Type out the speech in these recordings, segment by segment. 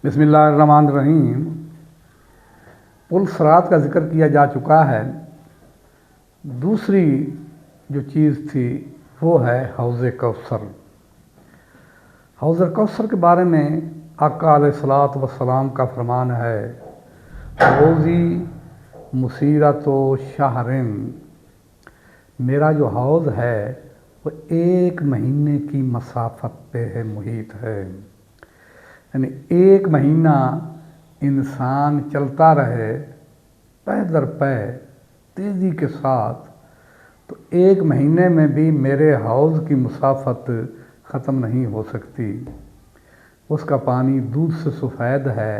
बिस्मिल्लाहिर्रहमानिर्रहीम। पुल सरात का जिक्र किया जा चुका है। दूसरी जो चीज़ थी वो है हौज़ कौसर। हौज़ कौसर के बारे में आका अलैहिस्सलातु वस्सलाम का फरमान है, हौज़ी मुसीरतो शहरिन, मेरा जो हौज़ है वो 1 महीने की मसाफत पे है, मुहित है। यानी 1 महीना इंसान चलता रहे पै दर पै तेज़ी के साथ, तो 1 महीने में भी मेरे हौज़ की मुसाफत ख़त्म नहीं हो सकती। उसका पानी दूध से सफ़ेद है,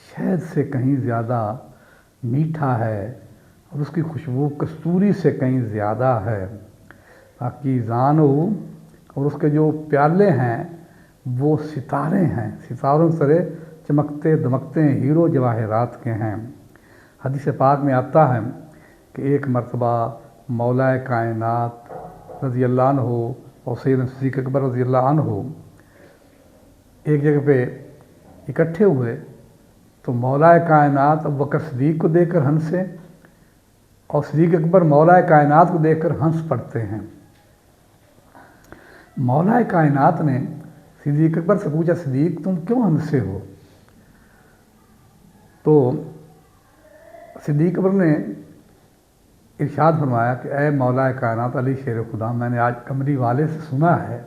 शहद से कहीं ज़्यादा मीठा है और उसकी खुशबू कस्तूरी से कहीं ज़्यादा है। बाकी ज़ानो और उसके जो प्याले हैं वो सितारे हैं, सितारों की तरह चमकते दमकते हैं, हीरो जवाहरात के हैं। हदीस पाक में आता है कि एक मरतबा मौलाए कायनात रज़ी अल्लाह अन्हु और सैयदना सिद्दीक़ अकबर रज़ी अल्लाह अन्हु एक जगह पे इकट्ठे हुए, तो मौलाए कायनात अबू बकर सिद्दीक़ को देखकर हंसे और सिद्दीक़ अकबर मौलाए कायनात को देखकर हंस पड़ते हैं। मौलाए कायनात ने सिद्दीक़ अकबर से पूछा, सिद्दीक़ तुम क्यों हंसे हो? तो सिद्दीक़ अकबर ने इरशाद फरमाया कि ऐ मौलाए कायनात अली शेर खुदा, मैंने आज कमरी वाले से सुना है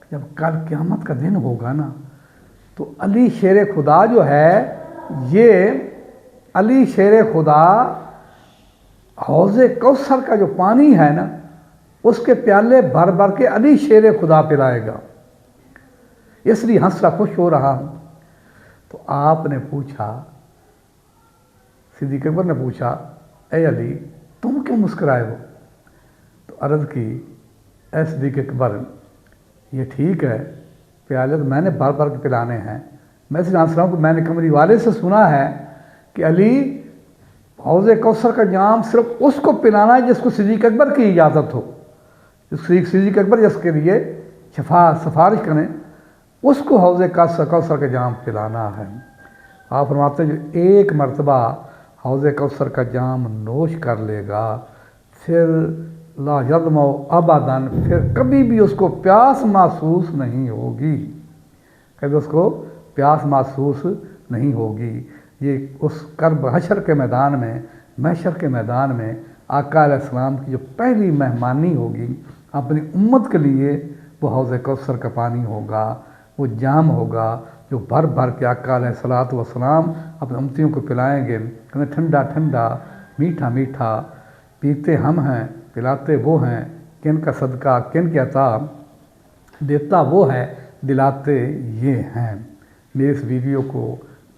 कि जब कल क़यामत का दिन होगा ना, तो अली शेर खुदा जो है, ये अली शेर खुदा हौज़ कौसर का जो पानी है ना, उसके प्याले भर भर के अली शेर खुदा पिलाएगा, इसलिए हंसला खुश हो रहा हूँ। तो आपने पूछा, सिद्दीक़ अकबर ने पूछा, ऐ अली तुम क्यों मुस्कुराए हो? तो अर्ज़ की, ऐ सिद्दीक़ अकबर, ये ठीक है प्याले तो मैंने भर भर के पिलाने हैं, मैं इसलिए हंस रहा हूँ कि मैंने कमरी वाले से सुना है कि अली हौज़ कौसर का जाम सिर्फ उसको पिलाना है जिसको सिद्दीक़ अकबर की इजाज़त हो, सिद्दीक़ अकबर जिसके लिए सिफारिश करें, उसको हौज़ कौसर का जाम पिलाना है। आप फरमाते हैं जो 1 मरतबा हौज़ कौसर का जाम नोश कर लेगा, फिर ला यज़मउ अबदन, फिर कभी भी उसको प्यास महसूस नहीं होगी, कभी उसको प्यास महसूस नहीं होगी। ये उस कर्ब हशर के मैदान में, महशर के मैदान में आका अलैहिस्सलाम की जो पहली मेहमानी होगी अपनी उम्मत के लिए, वो हौज़ कौसर का पानी होगा, वो जाम होगा जो भर भर के आका अलैहिस्सलातु वस्सलाम अपने उम्मतियों को पिलाएंगे। कहते ठंडा ठंडा मीठा मीठा, पीते हम हैं पिलाते वो हैं, किन का सदका किन की अता, देता वो है दिलाते ये हैं। मेरे इस वीडियो को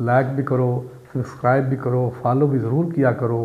लाइक भी करो, सब्सक्राइब भी करो, फॉलो भी ज़रूर किया करो।